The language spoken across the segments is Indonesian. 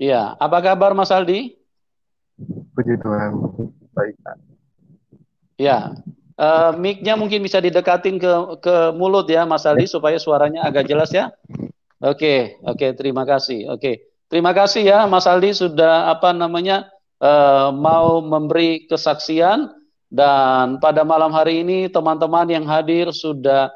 Iya, apa kabar Mas Aldi? Puji Tuhan, baik Pak. Ya, mic-nya mungkin bisa didekatin ke mulut ya Mas Ya, Aldi supaya suaranya agak jelas ya. Oke, oke, terima kasih. Oke, terima kasih ya Mas Aldi sudah apa namanya mau memberi kesaksian dan pada malam hari ini teman-teman yang hadir sudah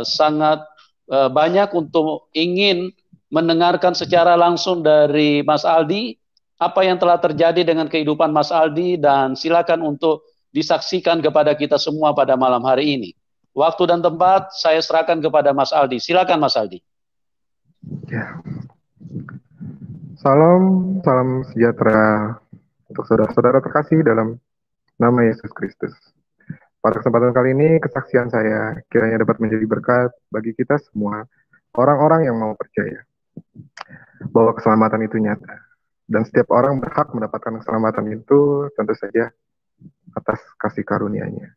sangat banyak untuk ingin mendengarkan secara langsung dari Mas Aldi apa yang telah terjadi dengan kehidupan Mas Aldi dan silakan untuk disaksikan kepada kita semua pada malam hari ini. Waktu dan tempat saya serahkan kepada Mas Aldi. Silakan Mas Aldi. ya. Salam, salam sejahtera untuk saudara-saudara terkasih dalam nama Yesus Kristus. Pada kesempatan kali ini, kesaksian saya kiranya dapat menjadi berkat bagi kita semua, orang-orang yang mau percaya bahwa keselamatan itu nyata. Dan setiap orang berhak mendapatkan keselamatan itu tentu saja atas kasih karunia-Nya.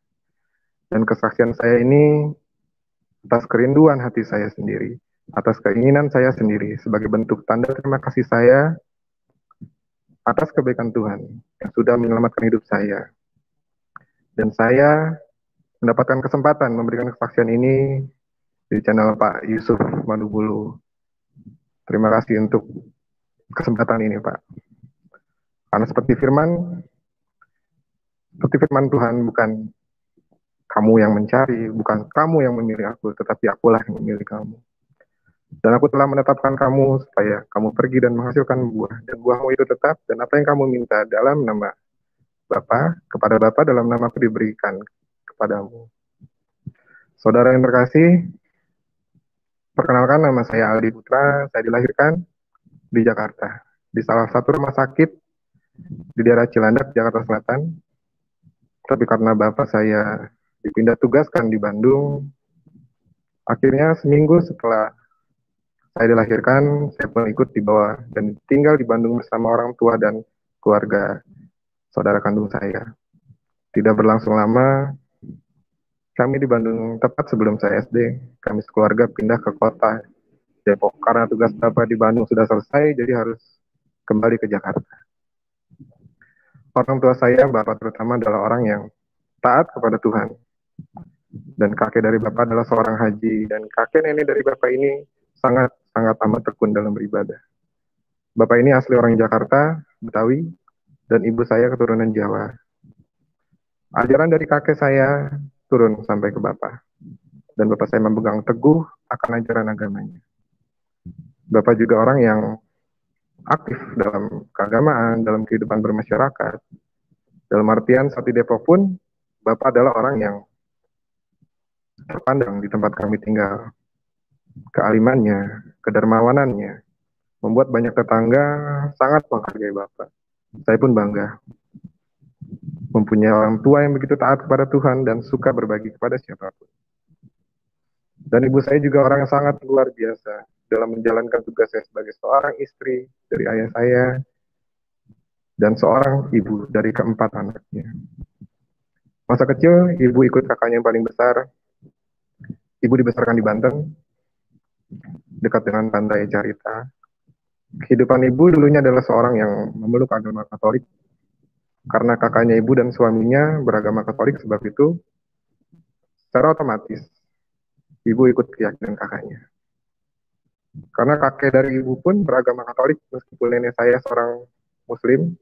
Dan kesaksian saya ini atas kerinduan hati saya sendiri, atas keinginan saya sendiri sebagai bentuk tanda terima kasih saya atas kebaikan Tuhan yang sudah menyelamatkan hidup saya. Dan saya mendapatkan kesempatan memberikan kesaksian ini di channel Pak Yusuf Manubulu. Terima kasih untuk kesempatan ini, Pak. Karena seperti firman Tuhan, bukan kamu yang mencari, bukan kamu yang memilih aku, tetapi akulah yang memilih kamu. Dan aku telah menetapkan kamu supaya kamu pergi dan menghasilkan buah. Dan buahmu itu tetap, dan apa yang kamu minta dalam nama Bapa, kepada Bapa dalam namaku diberikan kepadamu. Saudara yang terkasih, perkenalkan nama saya Aldi Putra, saya dilahirkan di Jakarta, di salah satu rumah sakit di daerah Cilandak, Jakarta Selatan. Tapi karena bapak saya dipindah tugaskan di Bandung, akhirnya seminggu setelah saya dilahirkan, saya pun ikut dibawa dan tinggal di Bandung bersama orang tua dan keluarga saudara kandung saya. Tidak berlangsung lama, kami di Bandung tepat sebelum saya SD, kami sekeluarga pindah ke kota Depok. Karena tugas bapak di Bandung sudah selesai, jadi harus kembali ke Jakarta. Orang tua saya, bapak terutama adalah orang yang taat kepada Tuhan. Dan kakek dari bapak adalah seorang haji. Dan kakek nenek dari bapak ini sangat amat tekun dalam beribadah. Bapak ini asli orang Jakarta, Betawi, dan ibu saya keturunan Jawa. Ajaran dari kakek saya turun sampai ke bapak. Dan bapak saya memegang teguh akan ajaran agamanya. Bapak juga orang yang aktif dalam keagamaan, dalam kehidupan bermasyarakat. Dalam artian saat di Depok pun, bapak adalah orang yang terpandang di tempat kami tinggal. Kealimannya, kedermawanannya, membuat banyak tetangga sangat menghargai bapak. Saya pun bangga mempunyai orang tua yang begitu taat kepada Tuhan dan suka berbagi kepada siapapun. Dan ibu saya juga orang yang sangat luar biasa dalam menjalankan tugasnya sebagai seorang istri dari ayah saya dan seorang ibu dari keempat anaknya. Masa kecil, ibu ikut kakaknya yang paling besar. Ibu dibesarkan di Banten, dekat dengan pantai Carita. Kehidupan ibu dulunya adalah seorang yang memeluk agama Katolik. Karena kakaknya ibu dan suaminya beragama Katolik, sebab itu secara otomatis ibu ikut keyakinan kakaknya. Karena kakek dari ibu pun beragama Katolik, meskipun nenek saya seorang Muslim.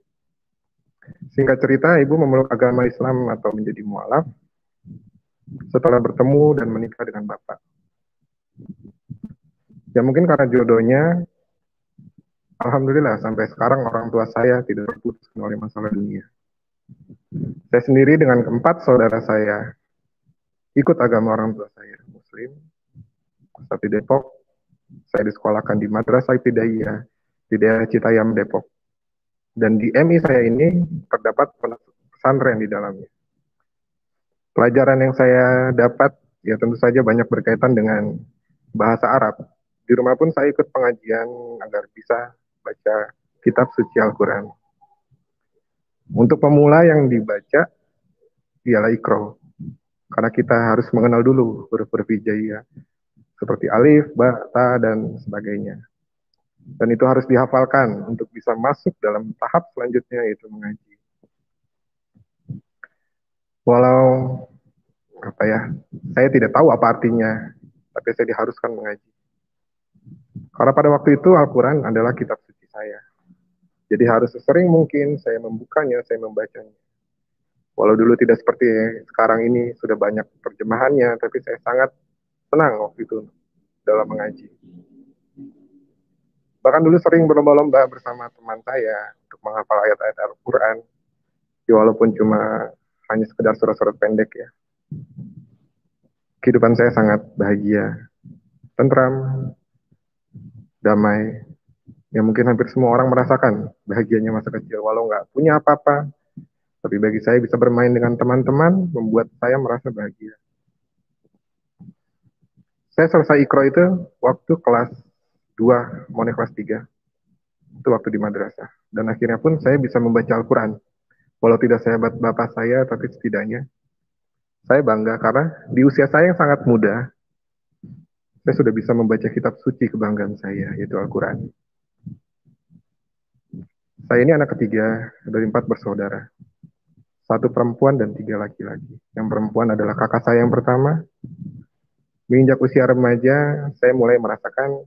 Singkat cerita, ibu memeluk agama Islam atau menjadi mualaf setelah bertemu dan menikah dengan bapak. Ya mungkin karena jodohnya, alhamdulillah sampai sekarang orang tua saya tidak terputuskan oleh masalah dunia. Saya sendiri dengan keempat saudara saya ikut agama orang tua saya, Muslim. Saat di Depok, saya disekolahkan di Madrasah Ibtidaiyah di daerah Citayam, Depok. Dan di MI saya ini terdapat pesantren di dalamnya. Pelajaran yang saya dapat ya tentu saja banyak berkaitan dengan bahasa Arab. Di rumah pun saya ikut pengajian agar bisa baca kitab suci Al-Quran. Untuk pemula yang dibaca ialah Iqra. Karena kita harus mengenal dulu huruf-huruf hijaiyah seperti alif, ba, ta, dan sebagainya. Dan itu harus dihafalkan untuk bisa masuk dalam tahap selanjutnya, yaitu mengaji. Walau apa ya, saya tidak tahu apa artinya, tapi saya diharuskan mengaji. Karena pada waktu itu Al-Quran adalah kitab suci saya. Jadi harus sesering mungkin saya membukanya, saya membacanya. Walau dulu tidak seperti sekarang ini sudah banyak terjemahannya, tapi saya sangat senang waktu itu dalam mengaji. Bahkan dulu sering berlomba-lomba bersama teman saya untuk menghafal ayat-ayat Al-Quran, walaupun cuma hanya sekedar surat-surat pendek ya. Kehidupan saya sangat bahagia, tentram, damai. Ya mungkin hampir semua orang merasakan bahagianya masa kecil, walau nggak punya apa-apa. Tapi bagi saya bisa bermain dengan teman-teman membuat saya merasa bahagia. Saya selesai Iqra itu waktu kelas 2, mau naik kelas 3. Itu waktu di madrasah. Dan akhirnya pun saya bisa membaca Al-Quran. Walau tidak sehebat bapak saya, tapi setidaknya saya bangga karena di usia saya yang sangat muda, saya sudah bisa membaca kitab suci kebanggaan saya, yaitu Al-Quran. Saya ini anak ketiga dari 4 bersaudara. 1 perempuan dan 3 laki-laki. Yang perempuan adalah kakak saya yang pertama. Menginjak usia remaja, saya mulai merasakan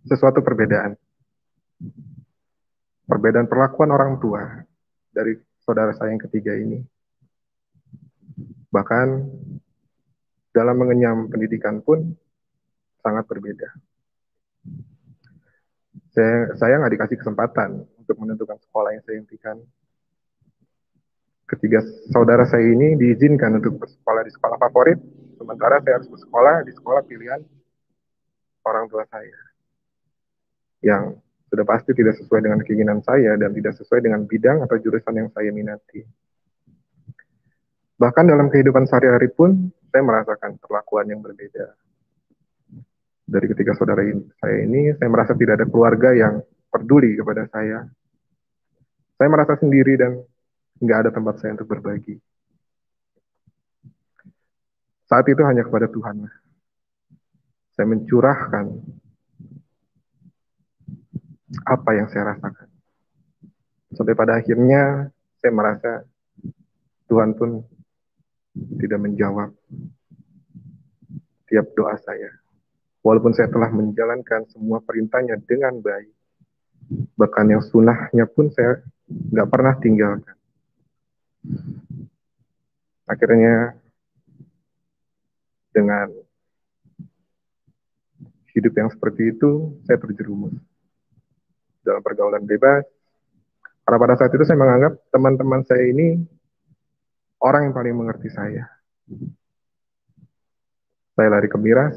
sesuatu perbedaan. Perbedaan perlakuan orang tua dari saudara saya yang ketiga ini. Bahkan dalam mengenyam pendidikan pun sangat berbeda. Saya nggak dikasih kesempatan untuk menentukan sekolah yang saya impikan. Ketiga saudara saya ini diizinkan untuk bersekolah di sekolah favorit, sementara saya harus bersekolah di sekolah pilihan orang tua saya, yang sudah pasti tidak sesuai dengan keinginan saya dan tidak sesuai dengan bidang atau jurusan yang saya minati. Bahkan dalam kehidupan sehari-hari pun, saya merasakan perlakuan yang berbeda. Dari ketiga saudara saya ini, saya merasa tidak ada keluarga yang peduli kepada saya. Saya merasa sendiri dan nggak ada tempat saya untuk berbagi. Saat itu hanya kepada Tuhan. Saya mencurahkan apa yang saya rasakan. Sampai pada akhirnya, saya merasa Tuhan pun tidak menjawab tiap doa saya. Walaupun saya telah menjalankan semua perintahnya dengan baik. Bahkan yang sunnahnya pun saya nggak pernah tinggalkan. Akhirnya dengan hidup yang seperti itu, saya terjerumus dalam pergaulan bebas. Karena pada saat itu saya menganggap teman-teman saya ini orang yang paling mengerti saya. Saya lari ke miras,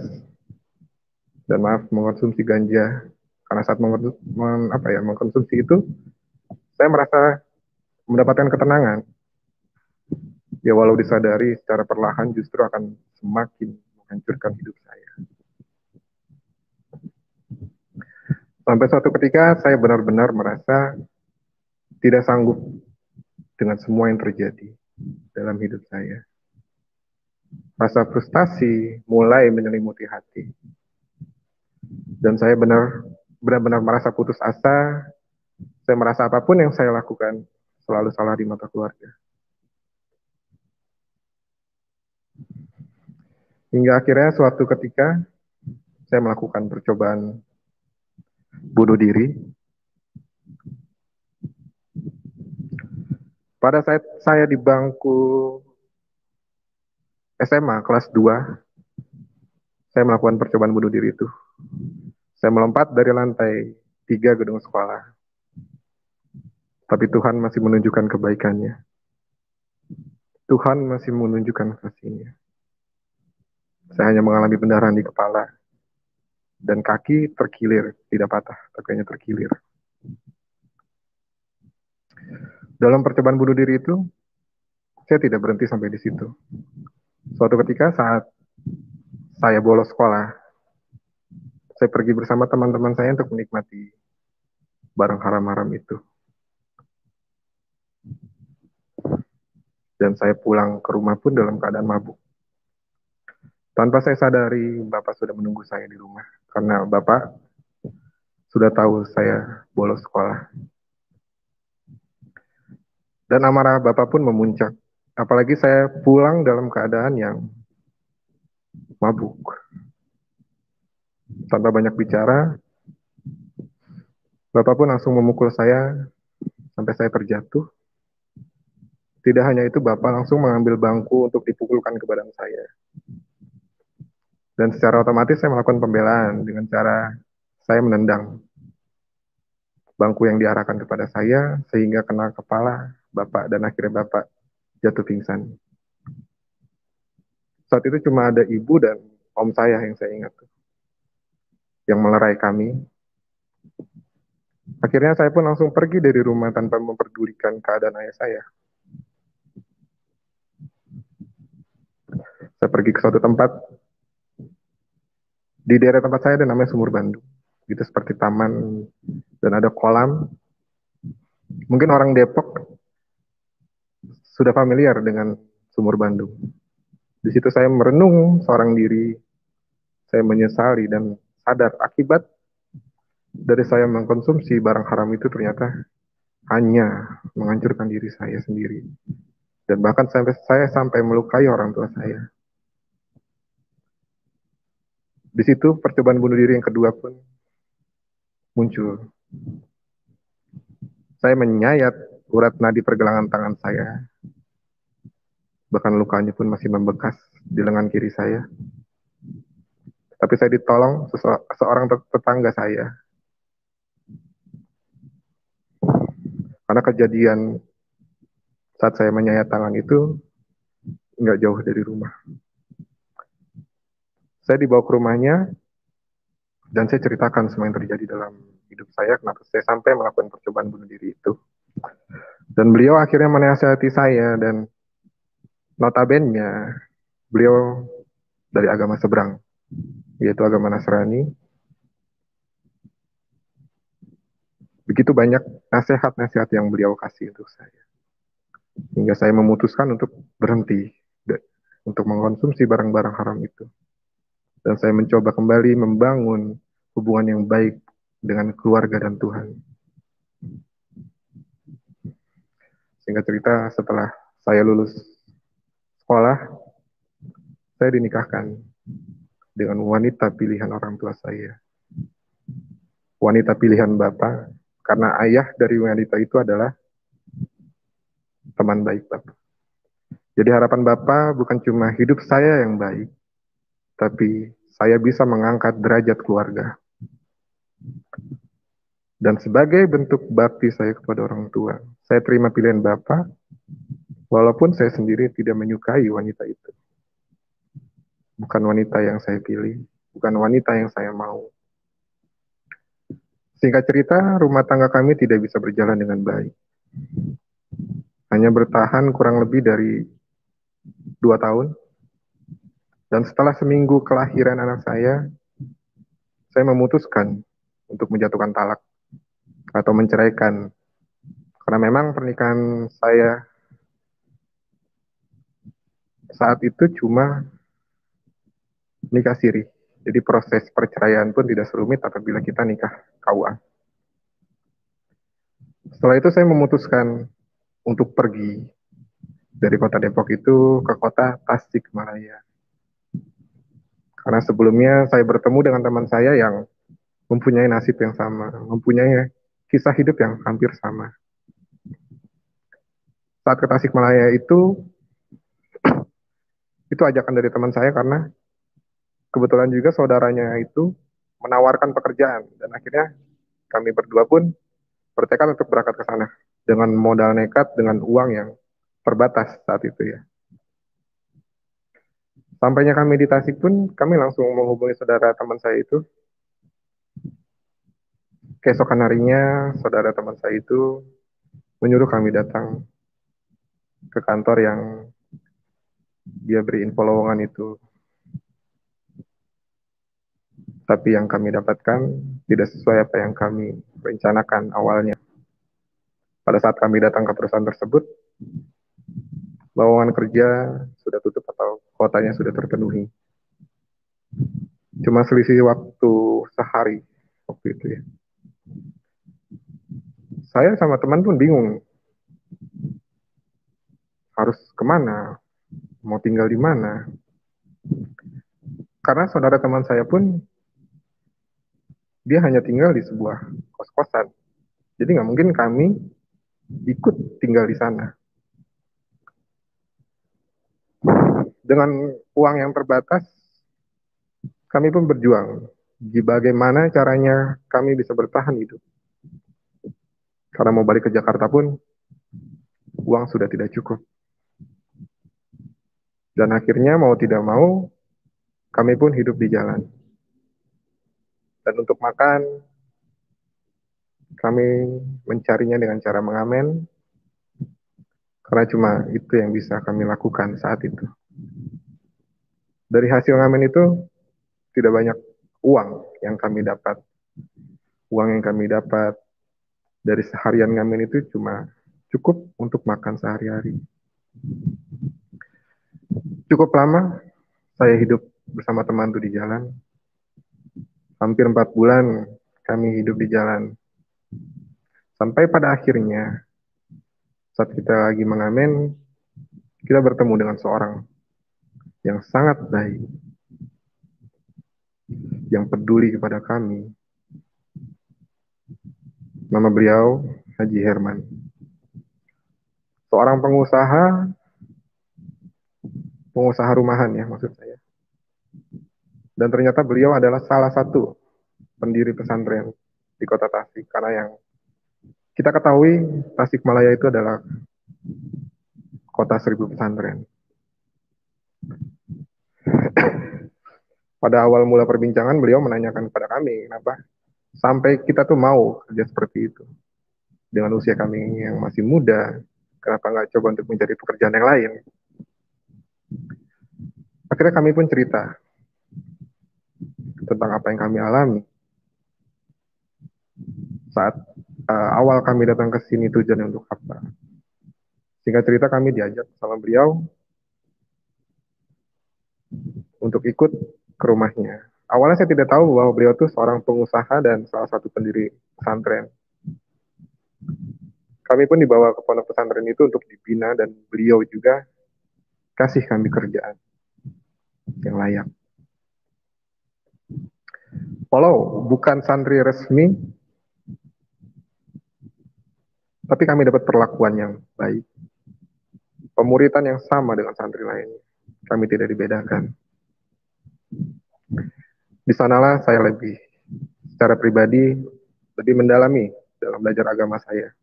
dan maaf, mengkonsumsi ganja. Karena saat mengkonsumsi itu, saya merasa mendapatkan ketenangan. Ya walau disadari secara perlahan justru akan semakin menghancurkan hidup saya. Sampai suatu ketika saya benar-benar merasa tidak sanggup dengan semua yang terjadi dalam hidup saya. Rasa frustasi mulai menyelimuti hati. Dan saya benar-benar merasa putus asa. Saya merasa apapun yang saya lakukan selalu salah di mata keluarga. Hingga akhirnya suatu ketika saya melakukan percobaan bunuh diri. Pada saat saya di bangku SMA kelas 2, saya melakukan percobaan bunuh diri itu. Saya melompat dari lantai 3 gedung sekolah. Tapi Tuhan masih menunjukkan kebaikannya. Tuhan masih menunjukkan kasih-Nya. Saya hanya mengalami pendarahan di kepala. Dan kaki terkilir, tidak patah, tapi hanya terkilir. Dalam percobaan bunuh diri itu, saya tidak berhenti sampai di situ. Suatu ketika saat saya bolos sekolah, saya pergi bersama teman-teman saya untuk menikmati barang haram-haram itu. Dan saya pulang ke rumah pun dalam keadaan mabuk. Tanpa saya sadari, Bapak sudah menunggu saya di rumah. Karena Bapak sudah tahu saya bolos sekolah. Dan amarah Bapak pun memuncak. Apalagi saya pulang dalam keadaan yang mabuk. Tanpa banyak bicara, Bapak pun langsung memukul saya sampai saya terjatuh. Tidak hanya itu, Bapak langsung mengambil bangku untuk dipukulkan ke badan saya. Dan secara otomatis saya melakukan pembelaan dengan cara saya menendang bangku yang diarahkan kepada saya sehingga kena kepala Bapak dan akhirnya Bapak jatuh pingsan. Saat itu cuma ada ibu dan om saya yang saya ingat, yang melerai kami. Akhirnya saya pun langsung pergi dari rumah tanpa memperdulikan keadaan ayah saya. Saya pergi ke suatu tempat, di daerah tempat saya ada namanya Sumur Bandung. Itu seperti taman dan ada kolam. Mungkin orang Depok sudah familiar dengan Sumur Bandung. Di situ saya merenung seorang diri, saya menyesali dan sadar akibat dari saya mengkonsumsi barang haram itu ternyata hanya menghancurkan diri saya sendiri. Dan bahkan saya sampai melukai orang tua saya. Di situ percobaan bunuh diri yang kedua pun muncul. Saya menyayat urat nadi pergelangan tangan saya. Bahkan lukanya pun masih membekas di lengan kiri saya. Tapi saya ditolong seorang tetangga saya. Karena kejadian saat saya menyayat tangan itu nggak jauh dari rumah. Saya dibawa ke rumahnya dan saya ceritakan semua yang terjadi dalam hidup saya, kenapa saya sampai melakukan percobaan bunuh diri itu. Dan beliau akhirnya menasihati saya dan notabene beliau dari agama seberang, yaitu agama Nasrani. Begitu banyak nasihat-nasihat yang beliau kasih untuk saya. Hingga saya memutuskan untuk berhenti untuk mengkonsumsi barang-barang haram itu. Dan saya mencoba kembali membangun hubungan yang baik dengan keluarga dan Tuhan. Singkat cerita, setelah saya lulus sekolah, saya dinikahkan dengan wanita pilihan orang tua saya. Wanita pilihan Bapak, karena ayah dari wanita itu adalah teman baik Bapak. Jadi harapan Bapak bukan cuma hidup saya yang baik, tapi saya bisa mengangkat derajat keluarga. Dan sebagai bentuk bakti saya kepada orang tua, saya terima pilihan Bapak, walaupun saya sendiri tidak menyukai wanita itu. Bukan wanita yang saya pilih, bukan wanita yang saya mau. Singkat cerita, rumah tangga kami tidak bisa berjalan dengan baik. Hanya bertahan kurang lebih dari 2 tahun. Dan setelah seminggu kelahiran anak saya memutuskan untuk menjatuhkan talak atau menceraikan. Karena memang pernikahan saya saat itu cuma nikah siri. Jadi proses perceraian pun tidak serumit apabila kita nikah KUA. Setelah itu saya memutuskan untuk pergi dari kota Depok itu ke kota Tasikmalaya. Karena sebelumnya saya bertemu dengan teman saya yang mempunyai nasib yang sama, mempunyai kisah hidup yang hampir sama. Saat ke Tasikmalaya itu ajakan dari teman saya karena kebetulan juga saudaranya itu menawarkan pekerjaan dan akhirnya kami berdua pun bertekad untuk berangkat ke sana dengan modal nekat dengan uang yang terbatas saat itu ya. Sampainya kami di Tasik pun kami langsung menghubungi saudara teman saya itu. Keesokan harinya saudara teman saya itu menyuruh kami datang ke kantor yang dia beri info lowongan itu. Tapi yang kami dapatkan tidak sesuai apa yang kami rencanakan awalnya. Pada saat kami datang ke perusahaan tersebut, lowongan kerja sudah tutup atau kuotanya sudah terpenuhi. Cuma selisih waktu sehari waktu itu ya. Saya sama teman pun bingung harus kemana, mau tinggal di mana. Karena saudara teman saya pun dia hanya tinggal di sebuah kos-kosan. Jadi nggak mungkin kami ikut tinggal di sana. Dengan uang yang terbatas, kami pun berjuang. Bagaimana caranya kami bisa bertahan hidup. Karena mau balik ke Jakarta pun, uang sudah tidak cukup. Dan akhirnya mau tidak mau, kami pun hidup di jalan. Dan untuk makan, kami mencarinya dengan cara mengamen, karena cuma itu yang bisa kami lakukan saat itu. Dari hasil ngamen itu, tidak banyak uang yang kami dapat. Uang yang kami dapat dari seharian ngamen itu cuma cukup untuk makan sehari-hari. Cukup lama saya hidup bersama teman itu di jalan. Hampir 4 bulan kami hidup di jalan. Sampai pada akhirnya, saat kita lagi mengamen, kita bertemu dengan seorang yang sangat baik, yang peduli kepada kami. Nama beliau Haji Herman. Seorang pengusaha rumahan ya maksud saya. Dan ternyata beliau adalah salah satu pendiri pesantren di kota Tasik. Karena yang kita ketahui, Tasikmalaya itu adalah kota 1000 pesantren. Pada awal mula perbincangan, beliau menanyakan kepada kami, kenapa sampai kita tuh mau kerja seperti itu. Dengan usia kami yang masih muda, kenapa nggak coba untuk mencari pekerjaan yang lain? Akhirnya kami pun cerita tentang apa yang kami alami. Saat awal kami datang ke sini tujuannya untuk apa. Singkat cerita kami diajak sama beliau untuk ikut ke rumahnya. Awalnya saya tidak tahu bahwa beliau itu seorang pengusaha dan salah satu pendiri pesantren. Kami pun dibawa ke pondok pesantren itu untuk dibina dan beliau juga kasih kami kerjaan yang layak. Walau bukan santri resmi, tapi kami dapat perlakuan yang baik. Pemuritan yang sama dengan santri lainnya. Kami tidak dibedakan. Di sanalah saya secara pribadi, lebih mendalami dalam belajar agama saya.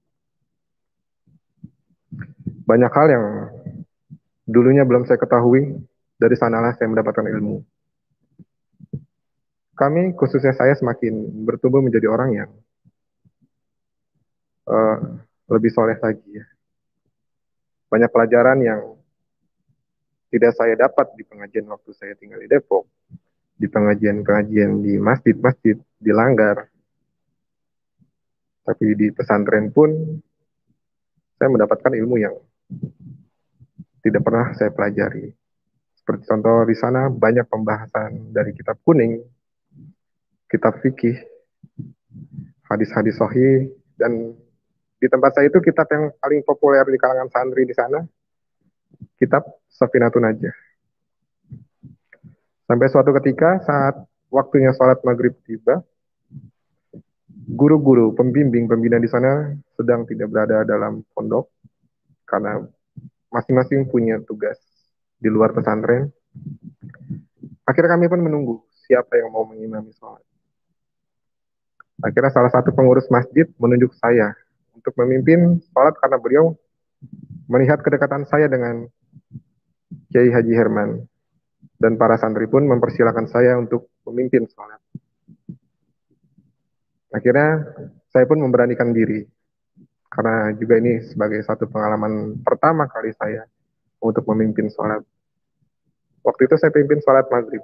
Banyak hal yang dulunya belum saya ketahui, dari sanalah saya mendapatkan ilmu. Kami, khususnya saya, semakin bertumbuh menjadi orang yang lebih soleh lagi. Ya. Banyak pelajaran yang tidak saya dapat di pengajian waktu saya tinggal di Depok, di pengajian-pengajian di masjid-masjid, di Langgar. Tapi di pesantren pun saya mendapatkan ilmu yang tidak pernah saya pelajari. Seperti contoh di sana banyak pembahasan dari kitab kuning, kitab fikih, hadis-hadis sahih, dan di tempat saya itu kitab yang paling populer di kalangan santri di sana, kitab Safinatun Najah. Sampai suatu ketika saat waktunya sholat maghrib tiba, guru-guru, pembimbing, pembina di sana sedang tidak berada dalam pondok karena masing-masing punya tugas di luar pesantren. Akhirnya kami pun menunggu siapa yang mau mengimami sholat. Akhirnya salah satu pengurus masjid menunjuk saya untuk memimpin sholat karena beliau melihat kedekatan saya dengan Kiai Haji Herman. Dan para santri pun mempersilahkan saya untuk memimpin sholat. Akhirnya saya pun memberanikan diri. Karena juga ini sebagai satu pengalaman pertama kali saya untuk memimpin sholat. Waktu itu saya pimpin sholat maghrib.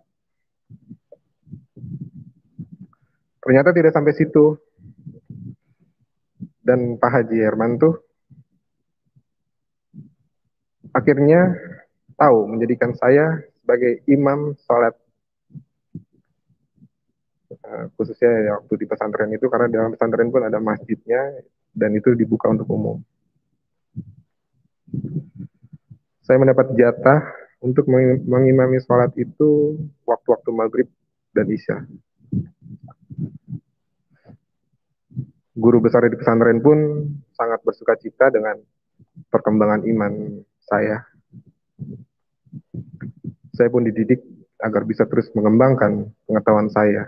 Ternyata tidak sampai situ. Dan Pak Haji Herman tuh akhirnya tahu menjadikan saya sebagai imam sholat. Khususnya waktu di pesantren itu, karena dalam pesantren pun ada masjidnya, dan itu dibuka untuk umum. Saya mendapat jatah untuk mengimami sholat itu waktu-waktu maghrib dan isya. Guru besar di pesantren pun sangat bersuka cita dengan perkembangan iman saya. Saya pun dididik agar bisa terus mengembangkan pengetahuan saya.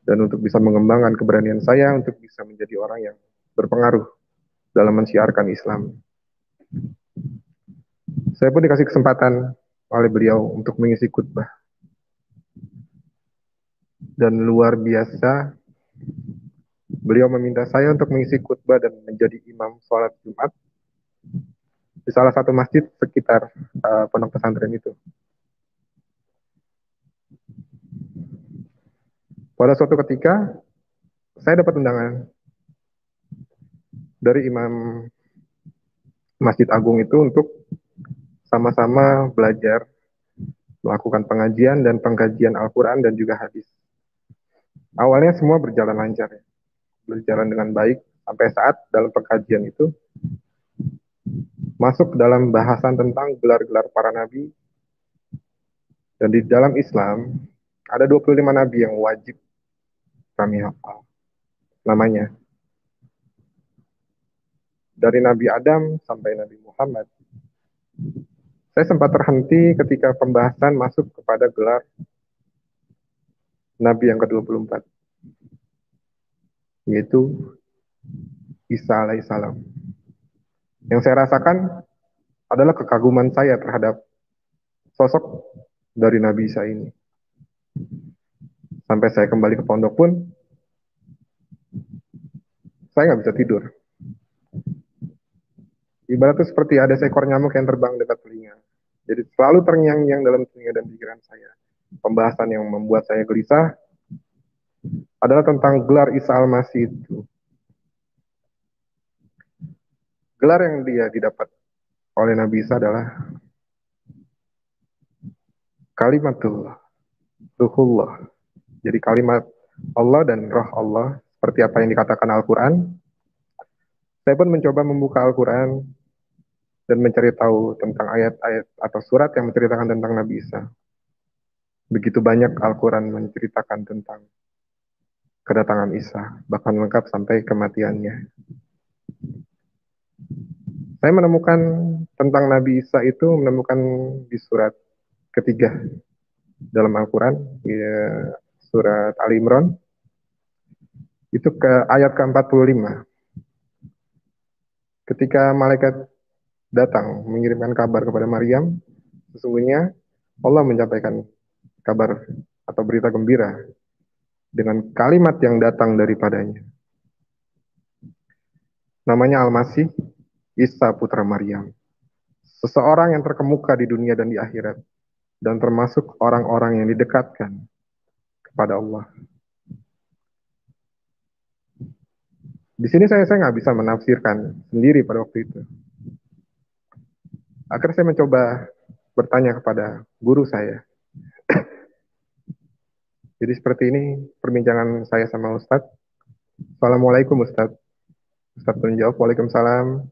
Dan untuk bisa mengembangkan keberanian saya untuk bisa menjadi orang yang berpengaruh dalam mensiarkan Islam. Saya pun dikasih kesempatan oleh beliau untuk mengisi khutbah. Dan luar biasa, beliau meminta saya untuk mengisi khutbah dan menjadi imam sholat Jumat di salah satu masjid sekitar pondok pesantren itu. Pada suatu ketika, saya dapat undangan dari imam Masjid Agung itu untuk sama-sama belajar, melakukan pengajian dan pengkajian Al-Quran dan juga hadis. Awalnya semua berjalan lancar, berjalan dengan baik, sampai saat dalam pengkajian itu masuk dalam bahasan tentang gelar-gelar para nabi. Dan di dalam Islam, ada 25 nabi yang wajib kami hafal namanya. Dari Nabi Adam sampai Nabi Muhammad. Saya sempat terhenti ketika pembahasan masuk kepada gelar Nabi yang ke-24, yaitu Isa alaihissalam. Yang saya rasakan adalah kekaguman saya terhadap sosok dari Nabi Isa ini. Sampai saya kembali ke pondok pun, saya nggak bisa tidur. Ibaratnya seperti ada seekor nyamuk yang terbang dekat telinga. Jadi selalu terngiang-ngiang dalam telinga dan pikiran saya. Pembahasan yang membuat saya gelisah adalah tentang gelar Isa Al-Masih itu. Gelar yang dia didapat oleh Nabi Isa adalah kalimatullah, ruhullah. Jadi kalimat Allah dan roh Allah, seperti apa yang dikatakan Al-Quran. Saya pun mencoba membuka Al-Quran dan mencari tahu tentang ayat-ayat atau surat yang menceritakan tentang Nabi Isa. Begitu banyak Al-Quran menceritakan tentang kedatangan Isa, bahkan lengkap sampai kematiannya. Saya menemukan tentang Nabi Isa itu menemukan di surat ketiga dalam Al-Quran, ya, surat Ali Imran, itu ke ayat ke-45. Ketika malaikat datang mengirimkan kabar kepada Maryam, sesungguhnya Allah menyampaikan kabar atau berita gembira dengan kalimat yang datang daripadanya. Namanya Al-Masih, Isa putra Maryam. Seseorang yang terkemuka di dunia dan di akhirat, dan termasuk orang-orang yang didekatkan kepada Allah. Di sini saya nggak bisa menafsirkan sendiri pada waktu itu. Akhirnya saya mencoba bertanya kepada guru saya. Jadi seperti ini perbincangan saya sama Ustadz. Assalamualaikum Ustadz. Ustadz menjawab, Waalaikumsalam.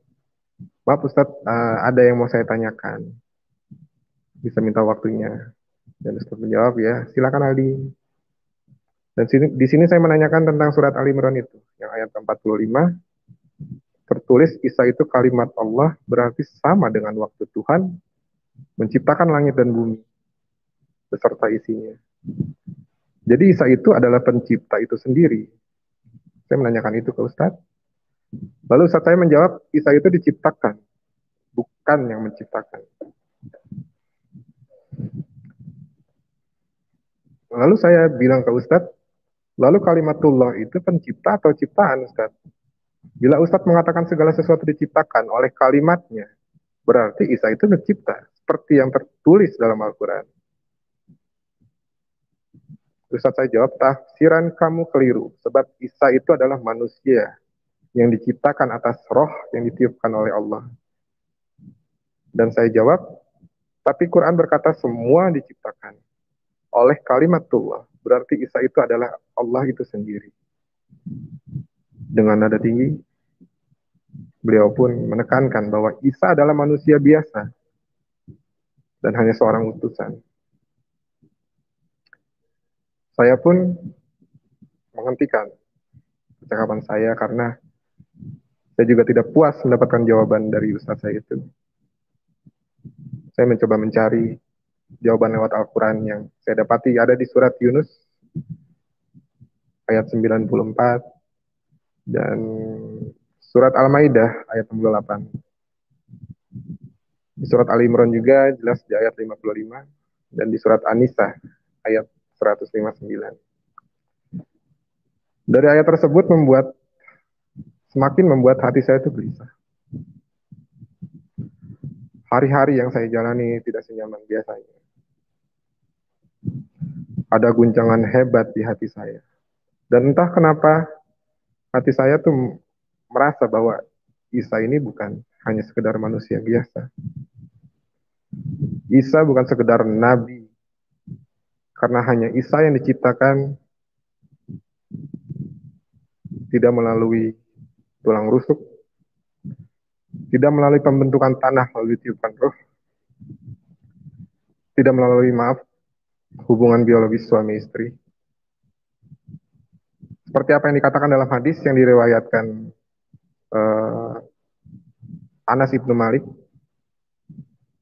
Maaf Ustadz, ada yang mau saya tanyakan. Bisa minta waktunya. Dan Ustadz menjawab, ya silakan Aldi. Dan di sini saya menanyakan tentang surat Ali Imran itu, yang ayat 45, tertulis Isa itu kalimat Allah, berarti sama dengan waktu Tuhan menciptakan langit dan bumi beserta isinya. Jadi Isa itu adalah pencipta itu sendiri. Saya menanyakan itu ke Ustadz. Lalu Ustadz saya menjawab, Isa itu diciptakan, bukan yang menciptakan. Lalu saya bilang ke Ustadz, lalu kalimatullah itu pencipta atau ciptaan, Ustadz? Bila Ustadz mengatakan segala sesuatu diciptakan oleh kalimatnya, berarti Isa itu mencipta, seperti yang tertulis dalam Al-Quran. Ustadz saya jawab, tafsiran kamu keliru, sebab Isa itu adalah manusia yang diciptakan atas roh yang ditiupkan oleh Allah. Dan saya jawab, tapi Quran berkata semua diciptakan oleh kalimatullah. Berarti Isa itu adalah Allah itu sendiri. Dengan nada tinggi, beliau pun menekankan bahwa Isa adalah manusia biasa dan hanya seorang utusan. Saya pun menghentikan percakapan saya karena saya juga tidak puas mendapatkan jawaban dari ustaz saya itu. Saya mencoba mencari jawaban lewat Al-Quran yang saya dapati ada di surat Yunus ayat 94 dan surat Al-Maidah ayat 68. Di surat Ali Imran juga jelas di ayat 55 dan di surat An-Nisa ayat 159. Dari ayat tersebut semakin membuat hati saya itu gelisah. Hari-hari yang saya jalani tidak senyaman biasanya. Ada guncangan hebat di hati saya. Dan entah kenapa hati saya tuh merasa bahwa Isa ini bukan hanya sekedar manusia biasa. Isa bukan sekedar nabi. Karena hanya Isa yang diciptakan tidak melalui tulang rusuk, tidak melalui pembentukan tanah lalu ditiupkan roh, tidak melalui hubungan biologis suami istri. Seperti apa yang dikatakan dalam hadis yang diriwayatkan Anas ibnu Malik,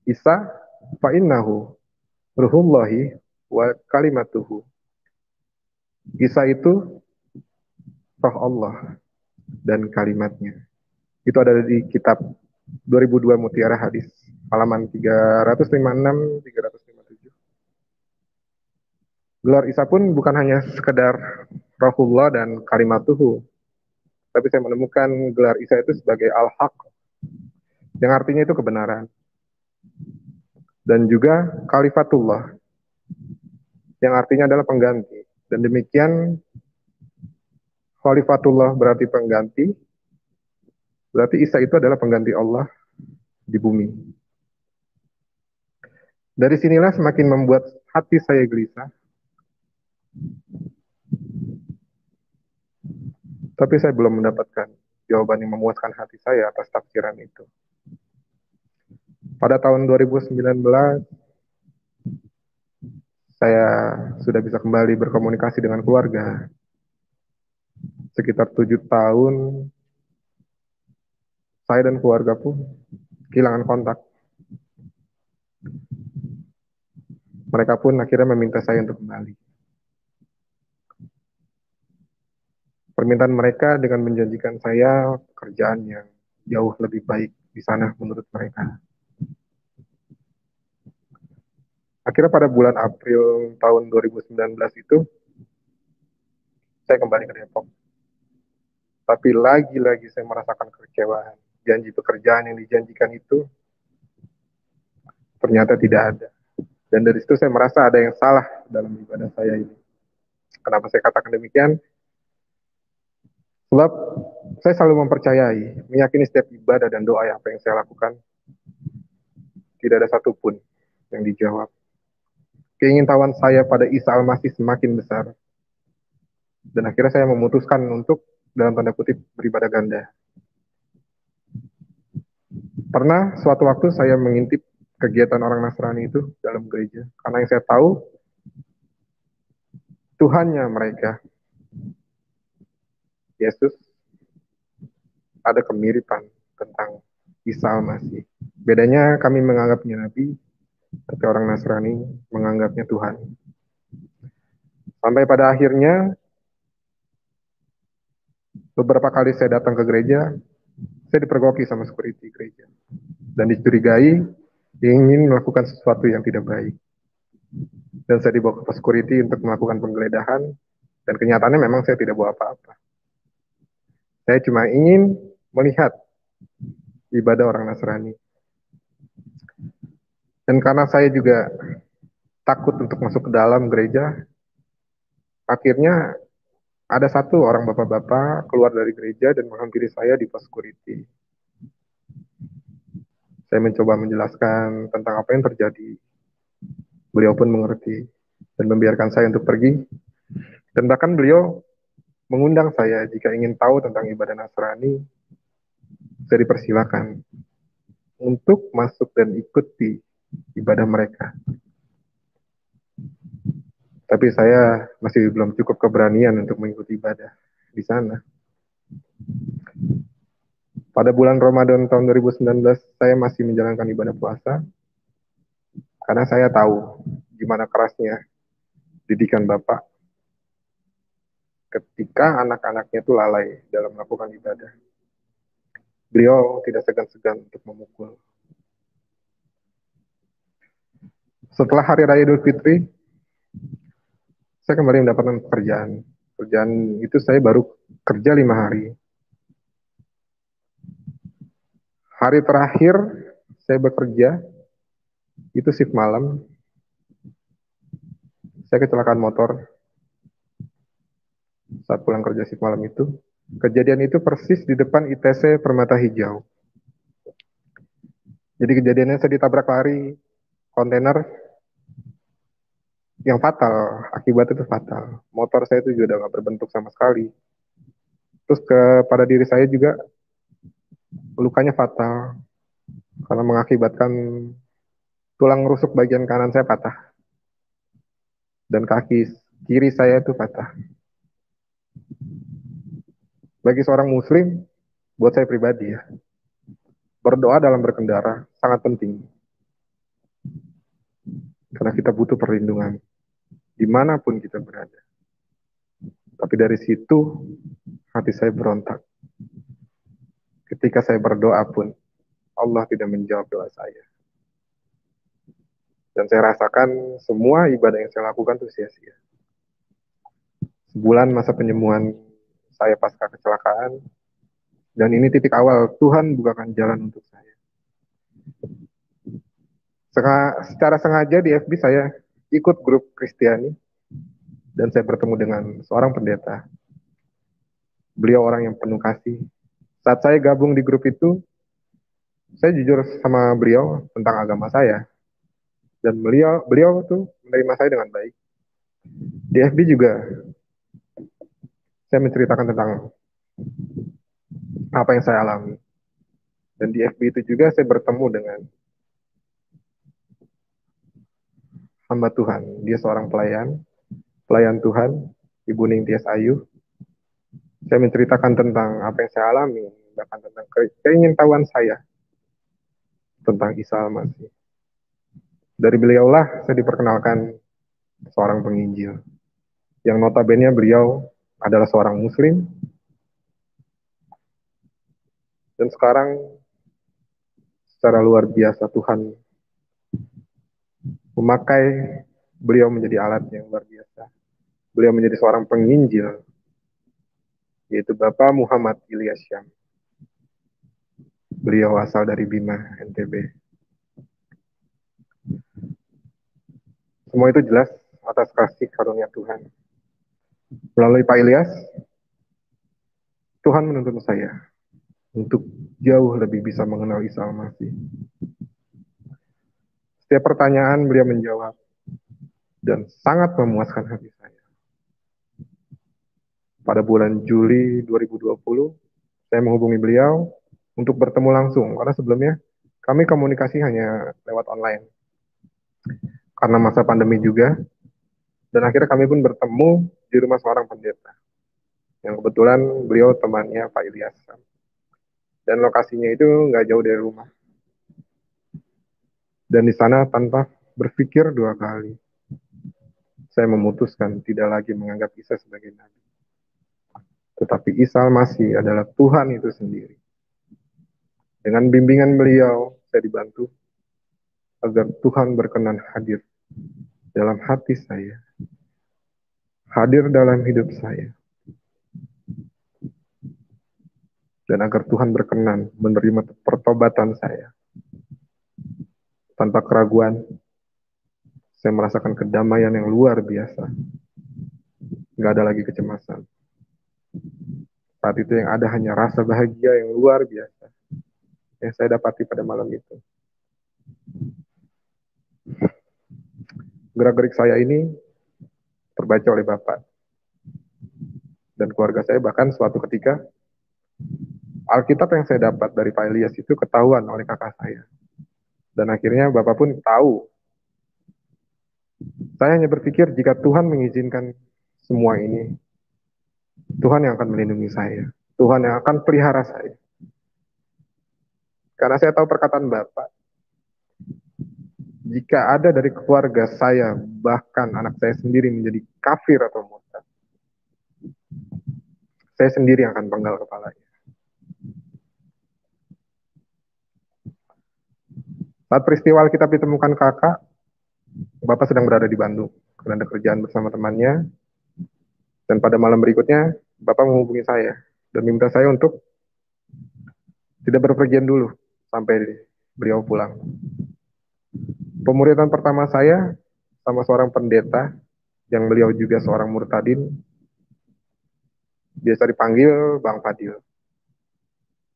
Isa fa'innahu ruhullahi wa kalimatuhu. Isa itu roh Allah dan kalimatnya. Itu ada di kitab 2002 Mutiara Hadis, halaman 356, 357. Gelar Isa pun bukan hanya sekedar rohullah dan kalimatuhu, tapi saya menemukan gelar Isa itu sebagai al-haq, yang artinya itu kebenaran. Dan juga kalifatullah, yang artinya adalah pengganti. Dan demikian khalifatullah berarti pengganti, berarti Isa itu adalah pengganti Allah di bumi. Dari sinilah semakin membuat hati saya gelisah. Tapi saya belum mendapatkan jawaban yang memuaskan hati saya atas tafsiran itu. Pada tahun 2019, saya sudah bisa kembali berkomunikasi dengan keluarga. Sekitar 7 tahun, saya dan keluarga pun kehilangan kontak. Mereka pun akhirnya meminta saya untuk kembali. Permintaan mereka dengan menjanjikan saya pekerjaan yang jauh lebih baik di sana menurut mereka. Akhirnya pada bulan April tahun 2019 itu, saya kembali ke Depok. Tapi lagi-lagi saya merasakan kekecewaan. Janji pekerjaan yang dijanjikan itu ternyata tidak ada. Dan dari situ saya merasa ada yang salah dalam ibadah saya ini. Kenapa saya katakan demikian? Sebab saya selalu mempercayai, meyakini setiap ibadah dan doa apa yang saya lakukan, tidak ada satupun yang dijawab. Keingintahuan saya pada Isa Al-Masih semakin besar. Dan akhirnya saya memutuskan untuk, dalam tanda kutip, beribadah ganda. Pernah suatu waktu saya mengintip kegiatan orang Nasrani itu dalam gereja. Karena yang saya tahu, Tuhannya mereka, Yesus, ada kemiripan tentang Isa Al-Masih. Bedanya kami menganggapnya Nabi, tapi orang Nasrani menganggapnya Tuhan. Sampai pada akhirnya, beberapa kali saya datang ke gereja, saya dipergoki sama security gereja. Dan dicurigai ingin melakukan sesuatu yang tidak baik. Dan saya dibawa ke security untuk melakukan penggeledahan, dan kenyataannya memang saya tidak bawa apa-apa. Saya cuma ingin melihat ibadah orang Nasrani. Dan karena saya juga takut untuk masuk ke dalam gereja, akhirnya ada satu orang bapak-bapak keluar dari gereja dan menghampiri saya di pos security. Saya mencoba menjelaskan tentang apa yang terjadi. Beliau pun mengerti dan membiarkan saya untuk pergi. Dan bahkan beliau mengundang saya jika ingin tahu tentang ibadah Nasrani, saya dipersilakan untuk masuk dan ikuti ibadah mereka. Tapi saya masih belum cukup keberanian untuk mengikuti ibadah di sana. Pada bulan Ramadan tahun 2019, saya masih menjalankan ibadah puasa karena saya tahu gimana kerasnya didikan Bapak ketika anak-anaknya itu lalai dalam melakukan ibadah. Beliau tidak segan-segan untuk memukul. Setelah Hari Raya Idul Fitri, saya kembali mendapatkan pekerjaan. Pekerjaan itu saya baru kerja 5 hari. Hari terakhir saya bekerja, itu shift malam. Saya kecelakaan motor saat pulang kerja shift malam itu. Kejadian itu persis di depan ITC Permata Hijau. Jadi kejadiannya saya ditabrak lari kontainer yang fatal, akibatnya itu fatal. Motor saya itu juga udah nggak berbentuk sama sekali. Terus kepada diri saya juga lukanya fatal karena mengakibatkan tulang rusuk bagian kanan saya patah dan kaki kiri saya itu patah. Bagi seorang muslim, buat saya pribadi ya, berdoa dalam berkendara sangat penting karena kita butuh perlindungan dimanapun kita berada. Tapi dari situ hati saya berontak. Ketika saya berdoa pun Allah tidak menjawab doa saya. Dan saya rasakan semua ibadah yang saya lakukan itu sia-sia. Sebulan masa penyembuhan saya pasca kecelakaan, dan ini titik awal Tuhan bukakan jalan untuk saya. Secara sengaja di FB saya ikut grup Kristiani, dan saya bertemu dengan seorang pendeta. Beliau orang yang penuh kasih. Saat saya gabung di grup itu, saya jujur sama beliau tentang agama saya, dan beliau tuh menerima saya dengan baik. Di FB juga saya menceritakan tentang apa yang saya alami. Dan di FB itu juga saya bertemu dengan hamba Tuhan. Dia seorang pelayan Tuhan, Ibu Ningtyas Ayu. Saya menceritakan tentang apa yang saya alami, bahkan tentang keingintahuan saya tentang Isa Al-Masih. Dari beliaulah saya diperkenalkan seorang penginjil, yang notabene beliau adalah seorang muslim, dan sekarang secara luar biasa Tuhan memakai beliau menjadi alat yang luar biasa. Beliau menjadi seorang penginjil, yaitu Bapak Muhammad Ilyas Syam. Beliau asal dari Bima, NTB. Semua itu jelas atas kasih karunia Tuhan. Melalui Pak Ilyas, Tuhan menuntun saya untuk jauh lebih bisa mengenal Isa Al-Masih. Setiap pertanyaan beliau menjawab dan sangat memuaskan hati saya. Pada bulan Juli 2020, saya menghubungi beliau untuk bertemu langsung, karena sebelumnya kami komunikasi hanya lewat online. Karena masa pandemi juga, dan akhirnya kami pun bertemu di rumah seorang pendeta, yang kebetulan beliau temannya Pak Ilyas. Dan lokasinya itu nggak jauh dari rumah. Dan di sana tanpa berpikir 2 kali, saya memutuskan tidak lagi menganggap Isa sebagai nabi. Tetapi Isa Al-Masih adalah Tuhan itu sendiri. Dengan bimbingan beliau, saya dibantu agar Tuhan berkenan hadir dalam hati saya, hadir dalam hidup saya, dan agar Tuhan berkenan menerima pertobatan saya. Tanpa keraguan, saya merasakan kedamaian yang luar biasa. Nggak ada lagi kecemasan. Saat itu yang ada hanya rasa bahagia yang luar biasa yang saya dapati pada malam itu. Gerak-gerik saya ini terbaca oleh Bapak. dan keluarga saya. Bahkan suatu ketika Alkitab yang saya dapat dari Pak Elias itu ketahuan oleh kakak saya. Dan akhirnya Bapak pun tahu. Saya hanya berpikir jika Tuhan mengizinkan semua ini, Tuhan yang akan melindungi saya. Tuhan yang akan pelihara saya. Karena saya tahu perkataan Bapak, jika ada dari keluarga saya, bahkan anak saya sendiri menjadi kafir atau murtad, saya sendiri yang akan penggal kepalanya. Saat peristiwa Alkitab ditemukan kakak, Bapak sedang berada di Bandung karena ada kerjaan bersama temannya. Dan pada malam berikutnya, Bapak menghubungi saya dan meminta saya untuk tidak berpergian dulu sampai beliau pulang. Pemuridan pertama saya sama seorang pendeta, yang beliau juga seorang murtadin, biasa dipanggil Bang Fadil.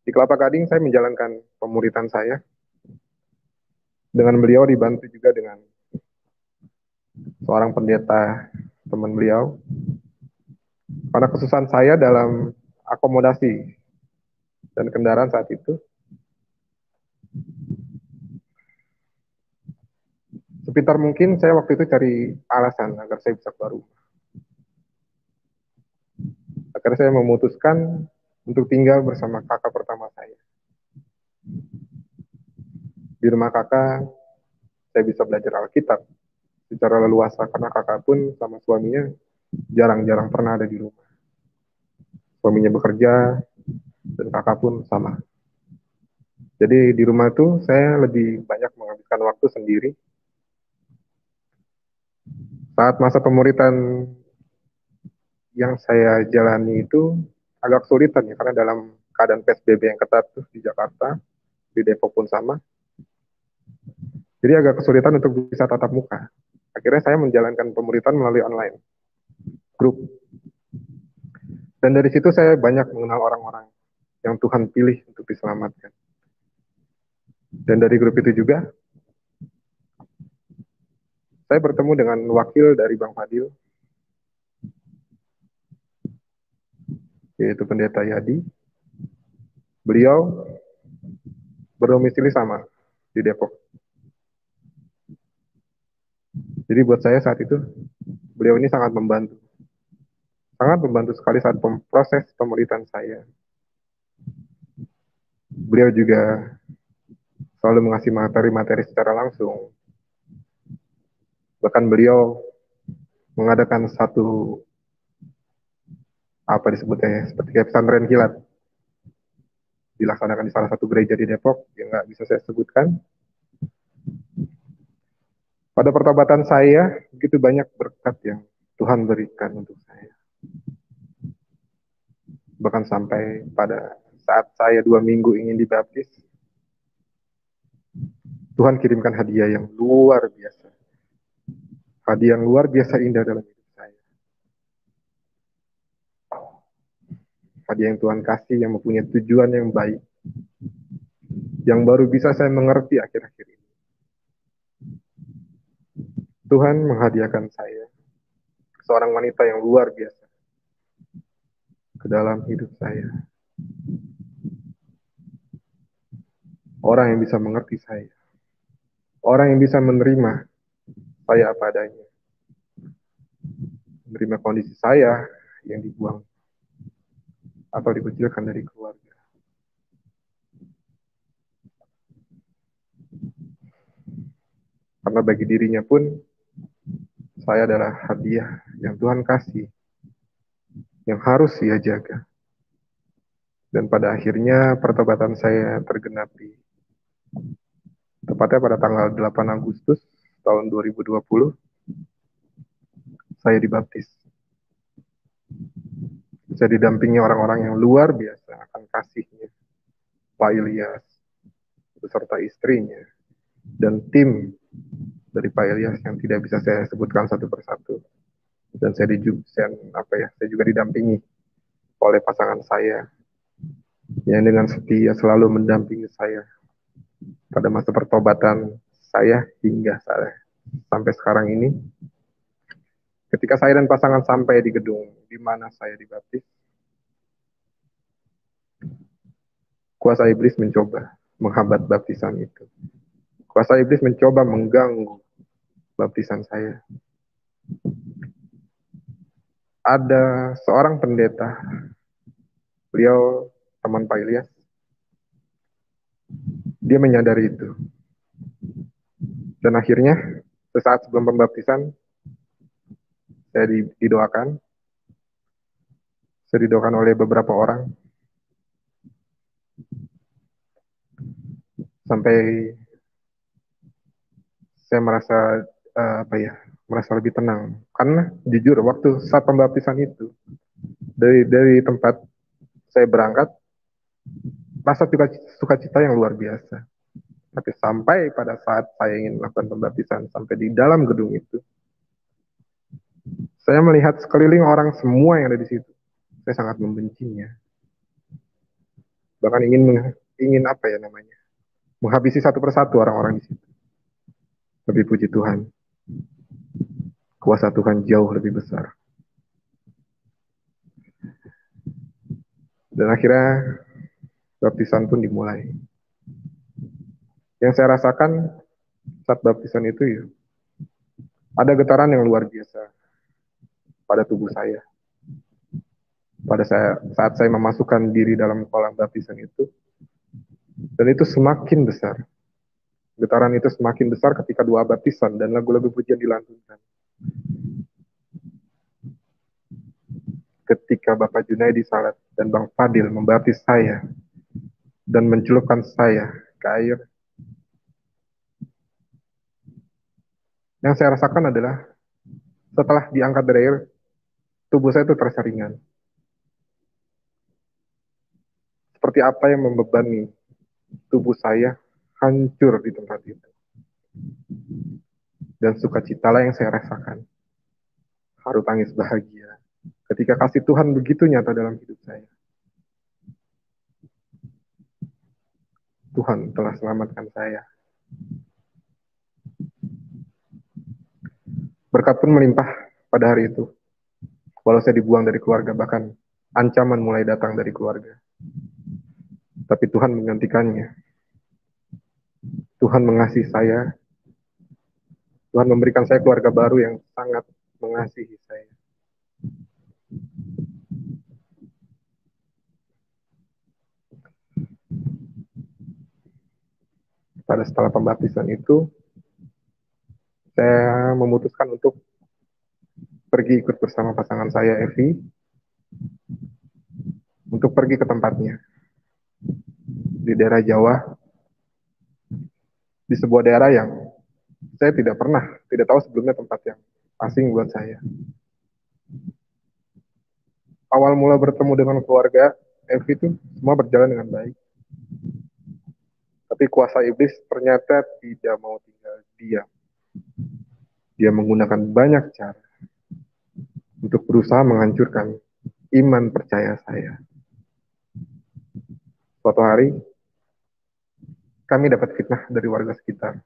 Di Kelapa Gading saya menjalankan pemuridan saya. Dengan beliau dibantu juga dengan seorang pendeta teman beliau. Karena kesusahan saya dalam akomodasi dan kendaraan saat itu, sepintar mungkin saya waktu itu cari alasan agar saya bisa keluar rumah. Akhirnya saya memutuskan untuk tinggal bersama kakak pertama saya. Di rumah kakak, saya bisa belajar Alkitab secara leluasa karena kakak pun sama suaminya jarang-jarang pernah ada di rumah. Suaminya bekerja dan kakak pun sama. Jadi di rumah itu saya lebih banyak menghabiskan waktu sendiri. Saat masa pemuritan yang saya jalani itu agak kesulitan ya, karena dalam keadaan PSBB yang ketat tuh di Jakarta, di Depok pun sama. Jadi agak kesulitan untuk bisa tatap muka. Akhirnya saya menjalankan pemuritan melalui online, grup. Dan dari situ saya banyak mengenal orang-orang yang Tuhan pilih untuk diselamatkan. Dan dari grup itu juga, saya bertemu dengan wakil dari Bang Fadil, yaitu Pendeta Yadi. Beliau berdomisili sama di Depok. Jadi buat saya saat itu, beliau ini sangat membantu. Sangat membantu sekali saat proses pemuritan saya. Beliau juga selalu mengasih materi-materi secara langsung. Bahkan beliau mengadakan satu, apa disebutnya, seperti kayak pesantren kilat. Dilaksanakan di salah satu gereja di Depok, yang nggak bisa saya sebutkan. Pada pertobatan saya, begitu banyak berkat yang Tuhan berikan untuk saya. Bahkan sampai pada saat saya 2 minggu ingin dibaptis, Tuhan kirimkan hadiah yang luar biasa. Hadiah yang luar biasa indah dalam hidup saya. Hadiah yang Tuhan kasih yang mempunyai tujuan yang baik. Yang baru bisa saya mengerti akhir-akhir ini. Tuhan menghadiahkan saya seorang wanita yang luar biasa ke dalam hidup saya. Orang yang bisa mengerti saya. Orang yang bisa menerima saya apa adanya. Menerima kondisi saya yang dibuang atau dikucilkan dari keluarga. Karena bagi dirinya pun, saya adalah hadiah yang Tuhan kasih, yang harus ia jaga. Dan pada akhirnya pertobatan saya tergenapi. Tepatnya pada tanggal 8 Agustus tahun 2020, saya dibaptis. Saya didampingi orang-orang yang luar biasa akan kasihnya. Pak Ilyas, beserta istrinya, dan tim dari Pak Ilyas yang tidak bisa saya sebutkan satu persatu. Dan saya juga didampingi oleh pasangan saya yang dengan setia selalu mendampingi saya pada masa pertobatan saya hingga sampai sekarang ini. Ketika saya dan pasangan sampai di gedung di mana saya dibaptis, kuasa iblis mencoba menghambat baptisan itu. Kuasa iblis mencoba mengganggu baptisan saya. Ada seorang pendeta, beliau teman Pak Ilyas, dia menyadari itu. Dan akhirnya, sesaat sebelum pembaptisan, saya didoakan oleh beberapa orang, sampai saya merasa merasa lebih tenang. Karena jujur waktu saat pembaptisan itu, dari tempat saya berangkat, rasa sukacita yang luar biasa. Tapi sampai pada saat saya ingin melakukan pembaptisan, sampai di dalam gedung itu, saya melihat sekeliling orang semua yang ada di situ. Saya sangat membencinya. Bahkan ingin menghabisi satu persatu orang-orang di situ. Tapi puji Tuhan, kuasa Tuhan jauh lebih besar. Dan akhirnya baptisan pun dimulai. Yang saya rasakan saat baptisan itu ya, ada getaran yang luar biasa pada tubuh saya. Saat saya memasukkan diri dalam kolam baptisan itu, dan itu semakin besar. Getaran itu semakin besar ketika doa baptisan dan lagu-lagu pujian dilantunkan. Ketika Bapak Junaidi Salat dan Bang Fadil membaptis saya dan mencelupkan saya ke air, yang saya rasakan adalah setelah diangkat dari air, tubuh saya itu terasa ringan. Seperti apa yang membebani tubuh saya hancur di tempat itu. Dan sukacitalah yang saya rasakan. Haru tangis bahagia ketika kasih Tuhan begitu nyata dalam hidup saya. Tuhan telah selamatkan saya. Berkat pun melimpah pada hari itu. Walau saya dibuang dari keluarga, bahkan ancaman mulai datang dari keluarga. Tapi Tuhan menggantikannya. Tuhan mengasihi saya. Tuhan memberikan saya keluarga baru yang sangat mengasihi saya. Pada setelah pembaptisan itu, saya memutuskan untuk pergi ikut bersama pasangan saya, Evi, untuk pergi ke tempatnya. Di daerah Jawa, di sebuah daerah yang saya tidak tahu sebelumnya, tempat yang asing buat saya. Awal mula bertemu dengan keluarga Evi itu semua berjalan dengan baik. Tapi kuasa iblis ternyata tidak mau tinggal diam. Dia menggunakan banyak cara untuk berusaha menghancurkan iman percaya saya. Suatu hari, kami dapat fitnah dari warga sekitar.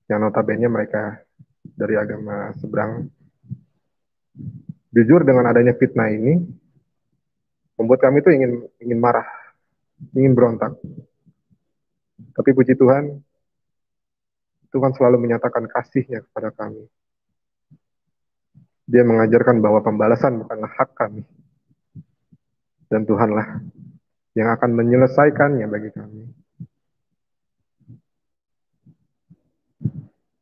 Yang notabene mereka dari agama seberang. Jujur, dengan adanya fitnah ini, membuat kami itu ingin marah, ingin berontak. Tapi puji Tuhan, Tuhan selalu menyatakan kasih-Nya kepada kami. Dia mengajarkan bahwa pembalasan bukanlah hak kami. Dan Tuhanlah yang akan menyelesaikannya bagi kami.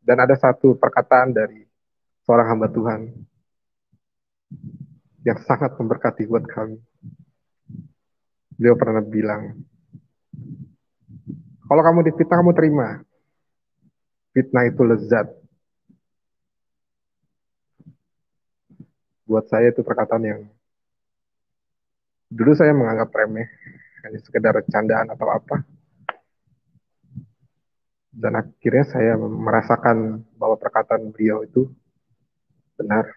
Dan ada satu perkataan dari seorang hamba Tuhan yang sangat memberkati buat kami. Beliau pernah bilang, kalau kamu difitnah, kamu terima. Fitnah itu lezat. Buat saya itu perkataan yang dulu saya menganggap remeh, hanya sekedar candaan atau apa. Dan akhirnya saya merasakan bahwa perkataan beliau itu benar.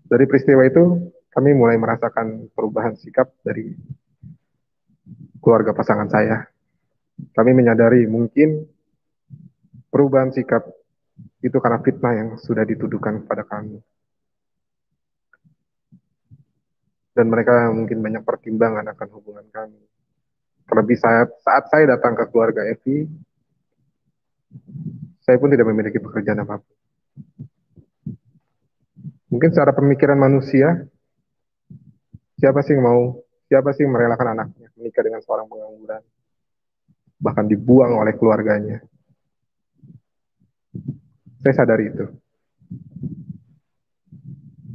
Dari peristiwa itu, kami mulai merasakan perubahan sikap dari keluarga pasangan saya. Kami menyadari mungkin perubahan sikap Itu karena fitnah yang sudah dituduhkan kepada kami. Dan mereka mungkin banyak pertimbangan akan hubungan kami. Terlebih saat saya datang ke keluarga Evi, saya pun tidak memiliki pekerjaan apapun. Mungkin secara pemikiran manusia, siapa sih yang merelakan anaknya menikah dengan seorang pengangguran, bahkan dibuang oleh keluarganya. Saya sadari itu.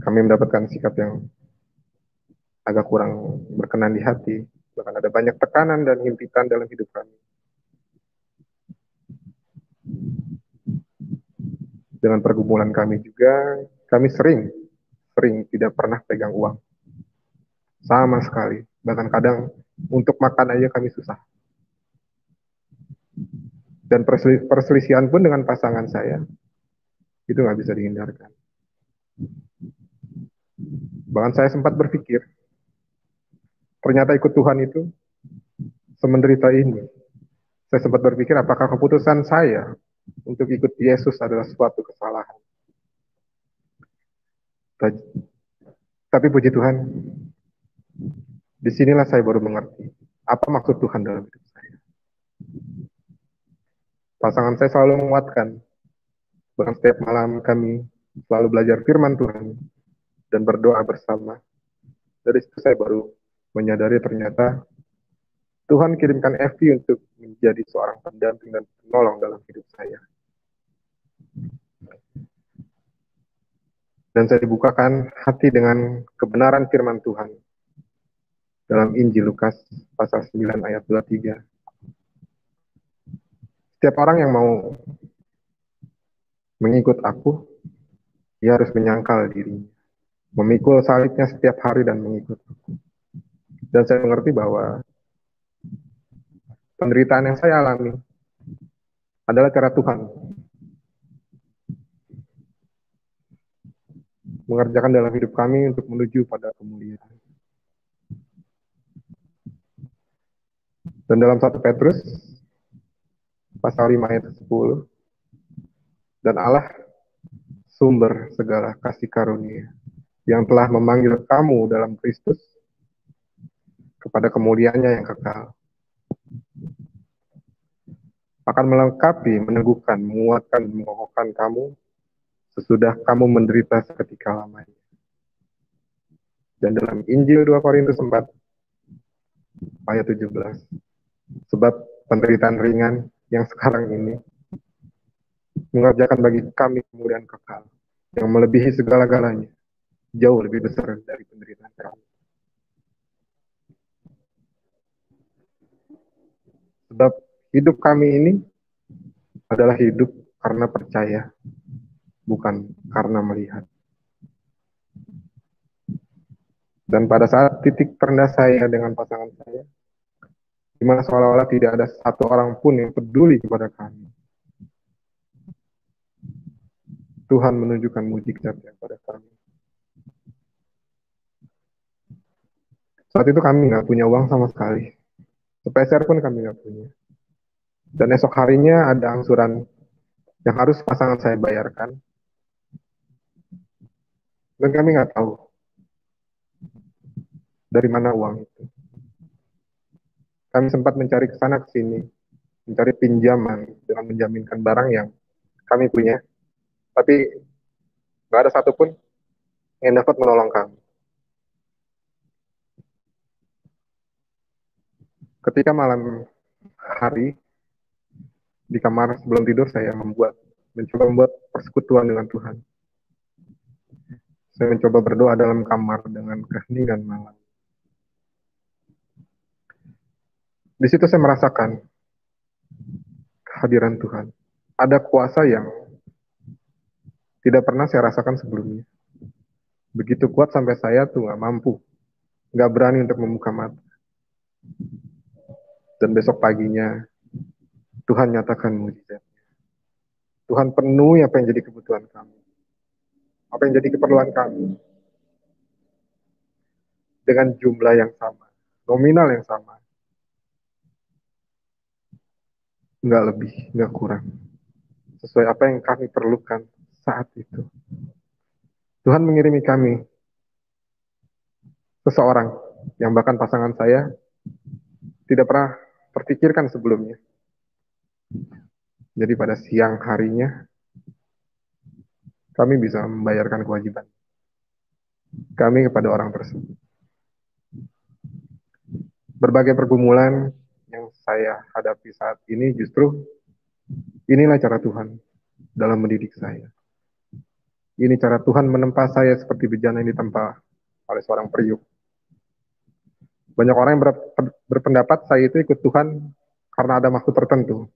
Kami mendapatkan sikap yang agak kurang berkenan di hati, bahkan ada banyak tekanan dan himpitan dalam hidup kami. Dengan pergumulan kami juga, kami sering tidak pernah pegang uang. Sama sekali. Bahkan kadang untuk makan aja kami susah. Dan perselisihan pun dengan pasangan saya, itu nggak bisa dihindarkan. Bahkan saya sempat berpikir, ternyata ikut Tuhan itu semenderita ini. Saya sempat berpikir, apakah keputusan saya untuk ikut Yesus adalah suatu kesalahan. Tapi puji Tuhan, disinilah saya baru mengerti apa maksud Tuhan dalam hidup saya. Pasangan saya selalu menguatkan, bahkan setiap malam kami selalu belajar firman Tuhan dan berdoa bersama. Dari situ saya baru menyadari ternyata Tuhan kirimkan Evi untuk menjadi seorang pendamping dan penolong dalam hidup saya. Dan saya dibukakan hati dengan kebenaran firman Tuhan dalam Injil Lukas pasal 9 ayat 23. Setiap orang yang mau mengikut aku, dia harus menyangkal dirinya, memikul salibnya setiap hari dan mengikut aku. Dan saya mengerti bahwa penderitaan yang saya alami adalah cara Tuhan mengerjakan dalam hidup kami untuk menuju pada kemuliaan. Dan dalam 1 Petrus pasal 5 ayat 10, dan Allah sumber segala kasih karunia yang telah memanggil kamu dalam Kristus kepada kemuliaannya yang kekal, akan melengkapi, meneguhkan, menguatkan, mengokohkan kamu sesudah kamu menderita seketika lamanya. Dan dalam Injil 2 Korintus 4 ayat 17, sebab penderitaan ringan yang sekarang ini mengerjakan bagi kami kemuliaan kekal yang melebihi segala-galanya, jauh lebih besar dari penderitaan kami. Sebab hidup kami ini adalah hidup karena percaya, bukan karena melihat. Dan pada saat titik terendah saya dengan pasangan saya, di mana seolah-olah tidak ada satu orang pun yang peduli kepada kami, Tuhan menunjukkan mujizatnya pada kami. Saat itu kami nggak punya uang sama sekali. Sepeser pun kami nggak punya. Dan esok harinya ada angsuran yang harus pasangan saya bayarkan. Dan kami nggak tahu dari mana uang itu. Kami sempat mencari ke sana ke sini, mencari pinjaman dengan menjaminkan barang yang kami punya. Tapi nggak ada satupun yang dapat menolong kami. Ketika malam hari di kamar sebelum tidur saya mencoba membuat persekutuan dengan Tuhan. Saya mencoba berdoa dalam kamar dengan keheningan malam. Di situ saya merasakan kehadiran Tuhan. Ada kuasa yang tidak pernah saya rasakan sebelumnya. Begitu kuat sampai saya tuh nggak mampu, nggak berani untuk membuka mata. Dan besok paginya Tuhan nyatakan mujizat. Tuhan penuhi apa yang jadi kebutuhan kami, apa yang jadi keperluan kami, dengan jumlah yang sama, nominal yang sama, nggak lebih, nggak kurang, sesuai apa yang kami perlukan saat itu. Tuhan mengirimi kami seseorang yang bahkan pasangan saya tidak pernah terpikirkan sebelumnya. Jadi pada siang harinya kami bisa membayarkan kewajiban kami kepada orang tersebut. Berbagai pergumulan yang saya hadapi saat ini justru inilah cara Tuhan dalam mendidik saya. Ini cara Tuhan menempa saya seperti bejana yang ditempa oleh seorang periuk. Banyak orang yang berpendapat saya itu ikut Tuhan karena ada maksud tertentu.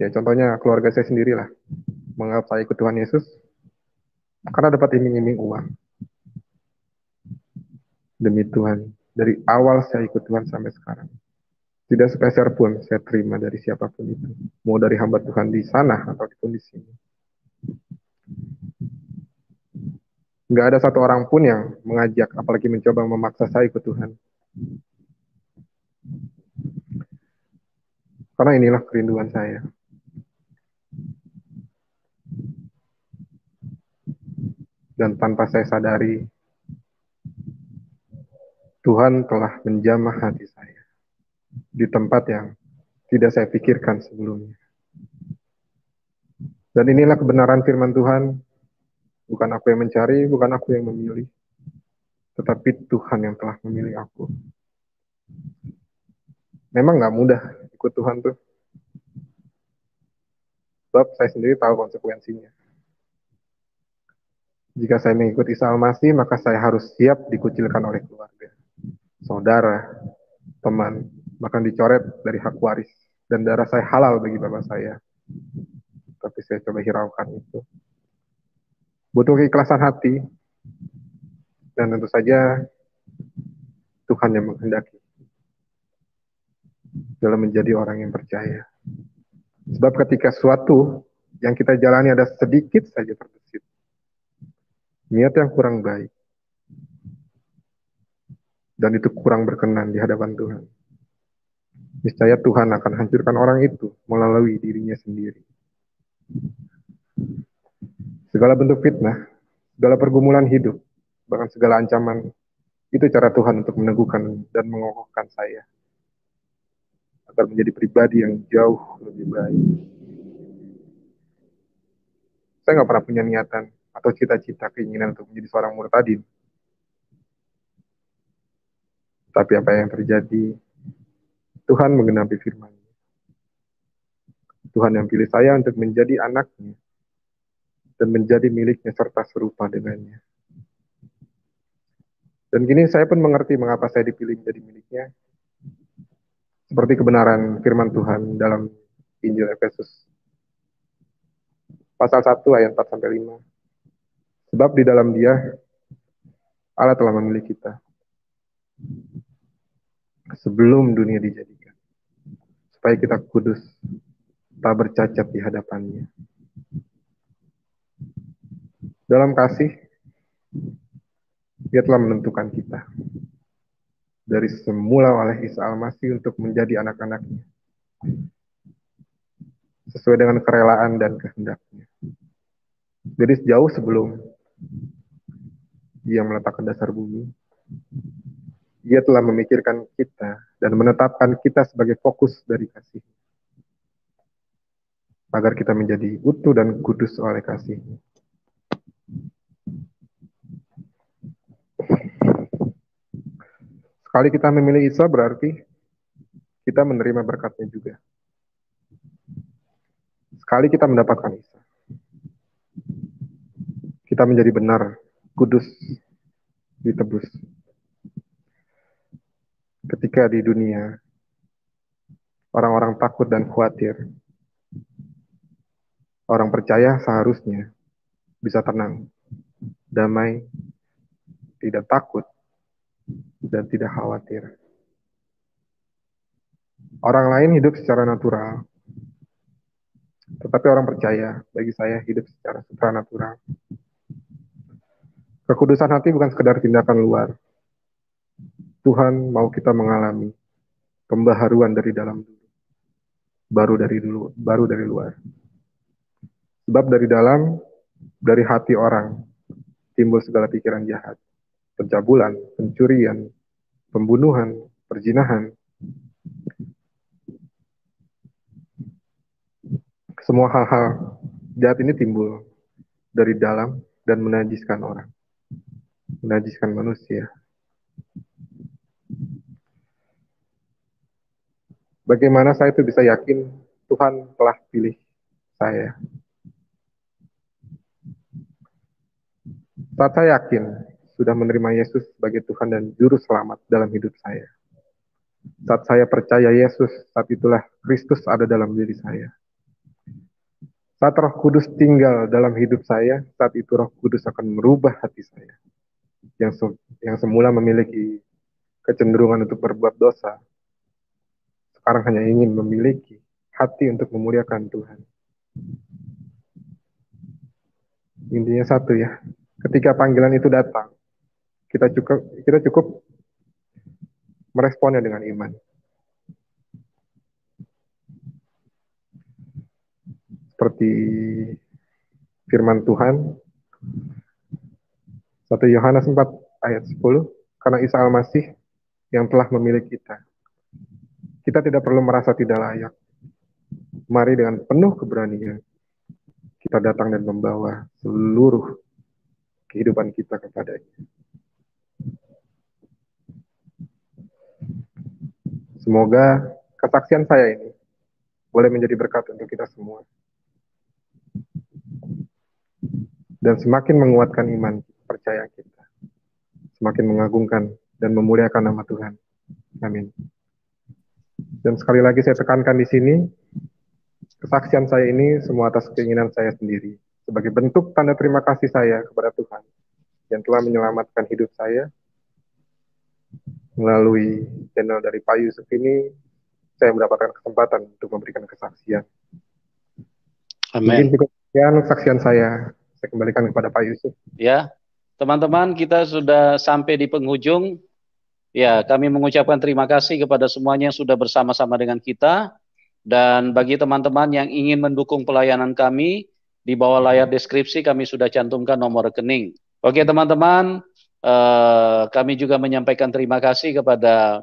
Ya contohnya keluarga saya sendirilah menganggap saya ikut Tuhan Yesus karena dapat iming-iming uang. Demi Tuhan, dari awal saya ikut Tuhan sampai sekarang. Tidak sepeser pun saya terima dari siapapun itu. Mau dari hamba Tuhan di sana ataupun di sini. Nggak ada satu orang pun yang mengajak, apalagi mencoba memaksa saya ikut Tuhan. Karena inilah kerinduan saya. Dan tanpa saya sadari, Tuhan telah menjamah hati saya di tempat yang tidak saya pikirkan sebelumnya. Dan inilah kebenaran firman Tuhan. Bukan aku yang mencari, bukan aku yang memilih. Tetapi Tuhan yang telah memilih aku. Memang nggak mudah ikut Tuhan tuh. Sebab saya sendiri tahu konsekuensinya. Jika saya mengikuti Isa Al-Masih, maka saya harus siap dikucilkan oleh keluarga, saudara, teman, bahkan dicoret dari hak waris. Dan darah saya halal bagi bapak saya. Tapi saya coba hiraukan itu. Butuh keikhlasan hati. Dan tentu saja Tuhan yang menghendaki dalam menjadi orang yang percaya. Sebab ketika suatu yang kita jalani ada sedikit saja terbesit, niat yang kurang baik, dan itu kurang berkenan di hadapan Tuhan, niscaya Tuhan akan hancurkan orang itu melalui dirinya sendiri. Segala bentuk fitnah, segala pergumulan hidup, bahkan segala ancaman, itu cara Tuhan untuk meneguhkan dan mengokohkan saya agar menjadi pribadi yang jauh lebih baik. Saya nggak pernah punya niatan atau cita-cita keinginan untuk menjadi seorang murtadin. Tapi apa yang terjadi, Tuhan menggenapi firman-Nya. Tuhan yang pilih saya untuk menjadi anaknya dan menjadi miliknya serta serupa dengannya. Dan kini saya pun mengerti mengapa saya dipilih menjadi miliknya. Seperti kebenaran firman Tuhan dalam Injil Efesus pasal 1 ayat 4-5. Sebab di dalam Dia Allah telah memilih kita sebelum dunia dijadikan, supaya kita kudus, tak bercacat di hadapan-Nya. Dalam kasih, Dia telah menentukan kita dari semula oleh Isa Al-Masih untuk menjadi anak-anak-Nya, sesuai dengan kerelaan dan kehendak-Nya. Jadi sejauh sebelum Dia meletakkan dasar bumi, Dia telah memikirkan kita dan menetapkan kita sebagai fokus dari kasih, agar kita menjadi utuh dan kudus oleh kasih. Sekali kita memilih Isa, berarti kita menerima berkatnya juga. Sekali kita mendapatkan Isa, kita menjadi benar, kudus, ditebus. Ketika di dunia orang-orang takut dan khawatir, orang percaya seharusnya bisa tenang, damai, tidak takut, dan tidak khawatir. Orang lain hidup secara natural, tetapi orang percaya, bagi saya, hidup secara supranatural. Kekudusan hati bukan sekedar tindakan luar. Tuhan mau kita mengalami pembaharuan dari dalam dulu, baru dari luar. Sebab dari hati orang, timbul segala pikiran jahat, pencabulan, pencurian, pembunuhan, perzinahan. Semua hal-hal jahat ini timbul dari dalam dan menajiskan orang, menajiskan manusia. Bagaimana saya itu bisa yakin Tuhan telah pilih saya? Saat saya yakin sudah menerima Yesus sebagai Tuhan dan Juru Selamat dalam hidup saya. Saat saya percaya Yesus, saat itulah Kristus ada dalam diri saya. Saat Roh Kudus tinggal dalam hidup saya, saat itu Roh Kudus akan merubah hati saya. Yang semula memiliki kecenderungan untuk berbuat dosa, sekarang hanya ingin memiliki hati untuk memuliakan Tuhan. Intinya satu ya, ketika panggilan itu datang, kita cukup meresponnya dengan iman. Seperti firman Tuhan 1 Yohanes 4 ayat 10, karena Isa Al-Masih yang telah memilih kita. Kita tidak perlu merasa tidak layak. Mari dengan penuh keberanian kita datang dan membawa seluruh kehidupan kita kepadanya. Semoga kesaksian saya ini boleh menjadi berkat untuk kita semua. Dan semakin menguatkan iman percaya kita. Semakin mengagungkan dan memuliakan nama Tuhan. Amin. Dan sekali lagi saya tekankan di sini, kesaksian saya ini semua atas keinginan saya sendiri. Sebagai bentuk tanda terima kasih saya kepada Tuhan yang telah menyelamatkan hidup saya. Melalui channel dari Pak Yusuf ini, saya mendapatkan kesempatan untuk memberikan kesaksian. Amin. Mungkin cukup sekian kesaksian saya. Saya kembalikan kepada Pak Yusuf. Ya, teman-teman, kita sudah sampai di penghujung. Ya, kami mengucapkan terima kasih kepada semuanya yang sudah bersama-sama dengan kita. Dan bagi teman-teman yang ingin mendukung pelayanan kami, di bawah layar deskripsi kami sudah cantumkan nomor rekening. Oke teman-teman, kami juga menyampaikan terima kasih kepada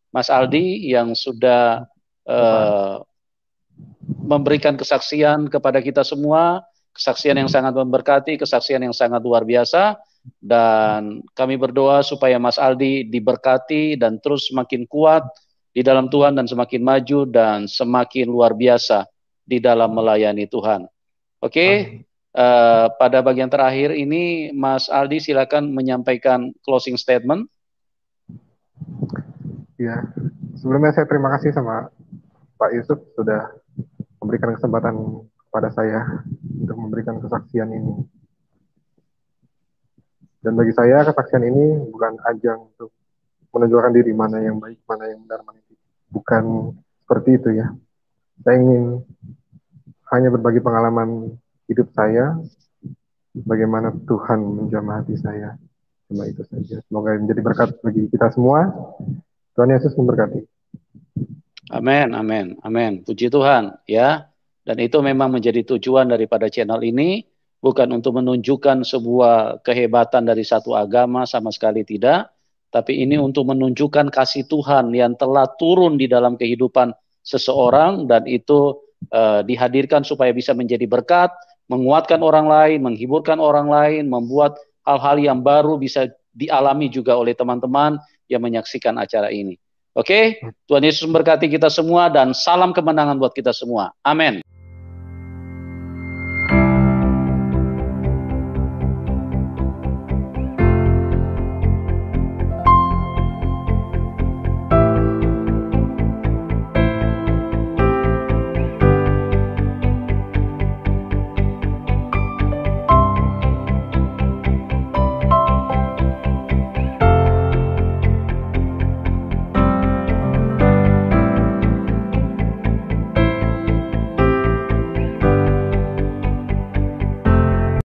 Mas Aldi yang sudah memberikan kesaksian kepada kita semua, kesaksian yang sangat memberkati, kesaksian yang sangat luar biasa. Dan kami berdoa supaya Mas Aldi diberkati dan terus semakin kuat di dalam Tuhan dan semakin maju dan semakin luar biasa di dalam melayani Tuhan. Oke, pada bagian terakhir ini Mas Aldi silakan menyampaikan closing statement. Ya, sebelumnya saya terima kasih sama Pak Yusuf sudah memberikan kesempatan kepada saya untuk memberikan kesaksian ini. Dan bagi saya kesaksian ini bukan ajang untuk menunjukkan diri mana yang baik, mana yang benar, mana yang tidak. Bukan seperti itu ya. Saya ingin hanya berbagi pengalaman hidup saya, bagaimana Tuhan menjamah hati saya. Cuma itu saja. Semoga menjadi berkat bagi kita semua. Tuhan Yesus memberkati. Amin, amin, amin. Puji Tuhan ya. Dan itu memang menjadi tujuan daripada channel ini. Bukan untuk menunjukkan sebuah kehebatan dari satu agama, sama sekali tidak. Tapi ini untuk menunjukkan kasih Tuhan yang telah turun di dalam kehidupan seseorang. Dan itu dihadirkan supaya bisa menjadi berkat, menguatkan orang lain, menghiburkan orang lain, membuat hal-hal yang baru bisa dialami juga oleh teman-teman yang menyaksikan acara ini. Oke, Tuhan Yesus memberkati kita semua dan salam kemenangan buat kita semua. Amin.